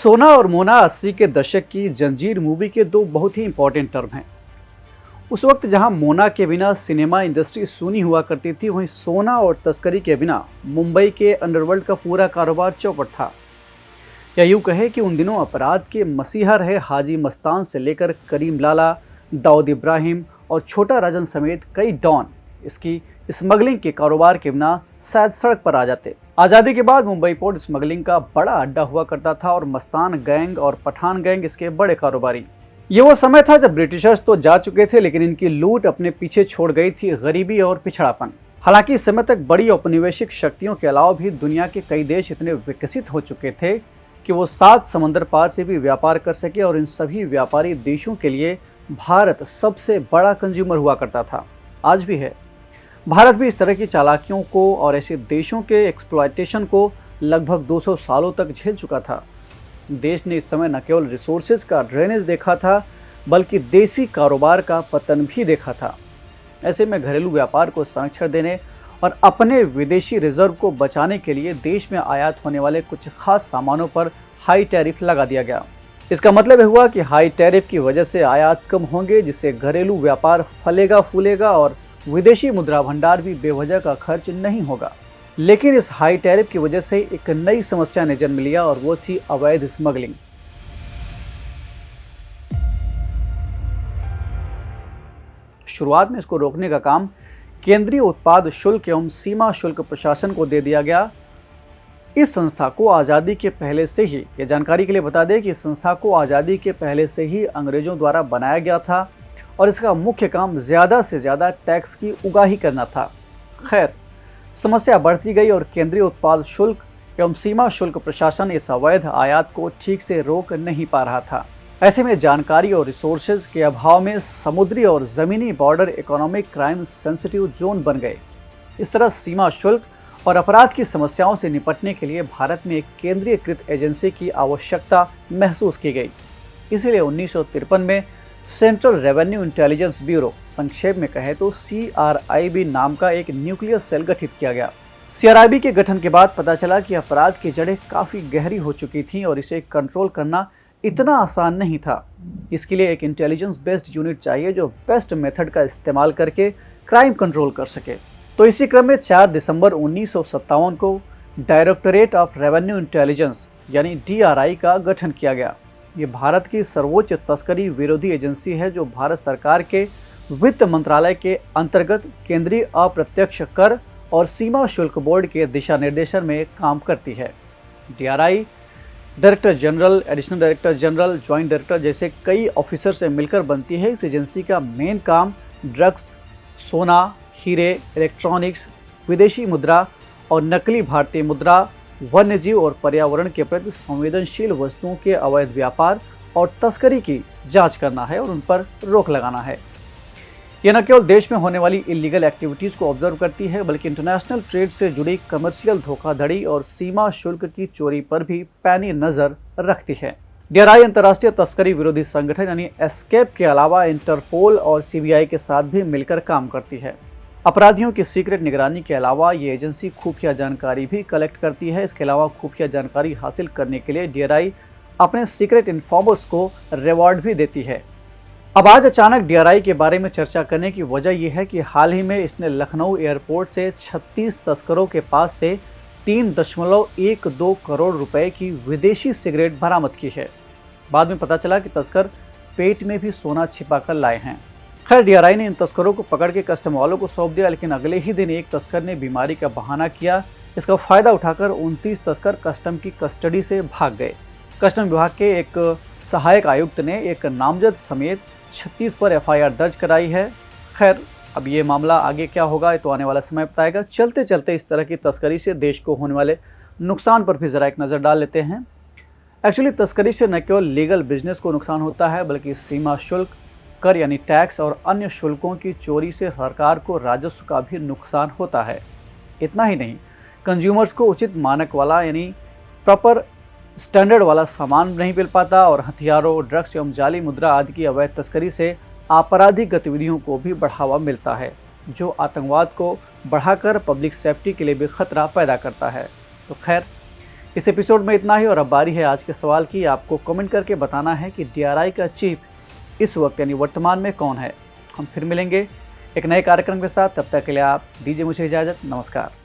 सोना और मोना 80 के दशक की जंजीर मूवी के दो बहुत ही इंपॉर्टेंट टर्म हैं। उस वक्त जहां मोना के बिना सिनेमा इंडस्ट्री सूनी हुआ करती थी, वहीं सोना और तस्करी के बिना मुंबई के अंडरवर्ल्ड का पूरा कारोबार चौपट था। या यूं कहे कि उन दिनों अपराध के मसीहा रहे हाजी मस्तान से लेकर करीम लाला, दाऊद इब्राहिम और छोटा राजन समेत कई डॉन इसकी स्मगलिंग के कारोबार के बिना शायद सड़क पर आ जाते। आज़ादी के बाद मुंबई पोर्ट स्मगलिंग का बड़ा अड्डा हुआ करता था और मस्तान गैंग और पठान गैंग इसके बड़े कारोबारी। ये वो समय था जब ब्रिटिशर्स तो जा चुके थे, लेकिन इनकी लूट अपने पीछे छोड़ गई थी गरीबी और पिछड़ापन। हालांकि इस समय तक बड़ी औपनिवेशिक शक्तियों के अलावा भी दुनिया के कई देश इतने विकसित हो चुके थे कि वो 7 समंदर पार से भी व्यापार कर सके, और इन सभी व्यापारी देशों के लिए भारत सबसे बड़ा कंज्यूमर हुआ करता था, आज भी है। भारत भी इस तरह की चालाकियों को और ऐसे देशों के एक्सप्लॉयटेशन को लगभग 200 सालों तक झेल चुका था। देश ने इस समय न केवल रिसोर्सेज का ड्रेनेज देखा था, बल्कि देसी कारोबार का पतन भी देखा था। ऐसे में घरेलू व्यापार को संरक्षण देने और अपने विदेशी रिजर्व को बचाने के लिए देश में आयात होने वाले कुछ खास सामानों पर हाई टैरिफ लगा दिया गया। इसका मतलब हुआ कि हाई टैरिफ की वजह से आयात कम होंगे, जिससे घरेलू व्यापार फलेगा फूलेगा और विदेशी मुद्रा भंडार भी बेवजह का खर्च नहीं होगा। लेकिन इस हाई टैरिफ की वजह से एक नई समस्या ने जन्म लिया, और वो थी अवैध स्मगलिंग। शुरुआत में इसको रोकने का काम केंद्रीय उत्पाद शुल्क एवं सीमा शुल्क प्रशासन को दे दिया गया। इस संस्था को आज़ादी के पहले से ही, ये जानकारी के लिए बता दें कि इस संस्था को आज़ादी के पहले से ही अंग्रेजों द्वारा बनाया गया था, और इसका मुख्य काम ज़्यादा से ज़्यादा टैक्स की उगाही करना था। खैर, समस्या बढ़ती गई और केंद्रीय उत्पाद शुल्क एवं सीमा शुल्क प्रशासन इस अवैध आयात को ठीक से रोक नहीं पा रहा था। ऐसे में जानकारी और रिसोर्सेज के अभाव में समुद्री और ज़मीनी border economic crime sensitive zone बन गए। इस तरह सीमा शुल्क और अपराध की समस्याओं से निपटने के लिए भारत में एक केंद्रीयकृत एजेंसी की आवश्यकता महसूस की गई। इसीलिए 1953 में सेंट्रल रेवेन्यू इंटेलिजेंस ब्यूरो, संक्षेप में कहें तो CRIB नाम का एक न्यूक्लियर सेल गठित किया गया। CRIB के गठन के बाद पता चला कि अपराध की जड़ें काफ़ी गहरी हो चुकी थीं और इसे कंट्रोल करना इतना आसान नहीं था। इसके लिए एक इंटेलिजेंस बेस्ड यूनिट चाहिए जो बेस्ट मेथड का इस्तेमाल करके क्राइम कंट्रोल कर सके। तो इसी क्रम में 4 दिसंबर 1957 को डायरेक्टरेट ऑफ रेवेन्यू इंटेलिजेंस यानी DRI का गठन किया गया। ये भारत की सर्वोच्च तस्करी विरोधी एजेंसी है, जो भारत सरकार के वित्त मंत्रालय के अंतर्गत केंद्रीय अप्रत्यक्ष कर और सीमा शुल्क बोर्ड के दिशा निर्देशन में काम करती है। DRI director general, additional director general, joint director जैसे कई ऑफिसर से मिलकर बनती है। इस एजेंसी का मेन काम ड्रग्स, सोना, हीरे, इलेक्ट्रॉनिक्स, विदेशी मुद्रा और नकली भारतीय मुद्रा, वन्यजीव और पर्यावरण के प्रति संवेदनशील वस्तुओं के अवैध व्यापार और तस्करी की जांच करना है और उन पर रोक लगाना है। यह न केवल देश में होने वाली इलीगल एक्टिविटीज़ को ऑब्जर्व करती है, बल्कि इंटरनेशनल ट्रेड से जुड़ी कमर्शियल धोखाधड़ी और सीमा शुल्क की चोरी पर भी पैनी नज़र रखती है। DRI अंतर्राष्ट्रीय तस्करी विरोधी संगठन यानी एस्केप के अलावा इंटरपोल और CBI के साथ भी मिलकर काम करती है। अपराधियों की सीक्रेट निगरानी के अलावा ये एजेंसी खुफिया जानकारी भी कलेक्ट करती है। इसके अलावा खुफिया जानकारी हासिल करने के लिए DRI अपने सीक्रेट इन्फॉर्मर्स को रिवॉर्ड भी देती है। अब आज अचानक DRI के बारे में चर्चा करने की वजह यह है कि हाल ही में इसने लखनऊ एयरपोर्ट से 36 तस्करों के पास से 3.12 करोड़ रुपए की विदेशी सिगरेट बरामद की है। बाद में पता चला कि तस्कर पेट में भी सोना छिपा कर लाए हैं। खैर, DRI ने इन तस्करों को पकड़ के कस्टम वालों को सौंप दिया, लेकिन अगले ही दिन एक तस्कर ने बीमारी का बहाना किया। इसका फायदा उठाकर 29 तस्कर कस्टम की कस्टडी से भाग गए। कस्टम विभाग के एक सहायक आयुक्त ने एक नामजद समेत 36 पर FIR दर्ज कराई है। खैर, अब ये मामला आगे क्या होगा तो आने वाला समय बताएगा। चलते चलते इस तरह की तस्करी से देश को होने वाले नुकसान पर भी ज़रा एक नज़र डाल लेते हैं। एक्चुअली तस्करी से न केवल लीगल बिजनेस को नुकसान होता है, बल्कि सीमा शुल्क, कर यानी टैक्स और अन्य शुल्कों की चोरी से सरकार को राजस्व का भी नुकसान होता है। इतना ही नहीं, कंज्यूमर्स को उचित मानक वाला यानी प्रॉपर स्टैंडर्ड वाला सामान नहीं मिल पाता, और हथियारों, ड्रग्स एवं जाली मुद्रा आदि की अवैध तस्करी से आपराधिक गतिविधियों को भी बढ़ावा मिलता है, जो आतंकवाद को बढ़ाकर पब्लिक सेफ्टी के लिए भी खतरा पैदा करता है। तो खैर, इस एपिसोड में इतना ही और अब बारी है आज के सवाल की। आपको कमेंट करके बताना है कि DRI का चीफ इस वक्त यानी वर्तमान में कौन है। हम फिर मिलेंगे एक नए कार्यक्रम के साथ, तब तक के लिए आप दीजिए मुझे इजाज़त। नमस्कार।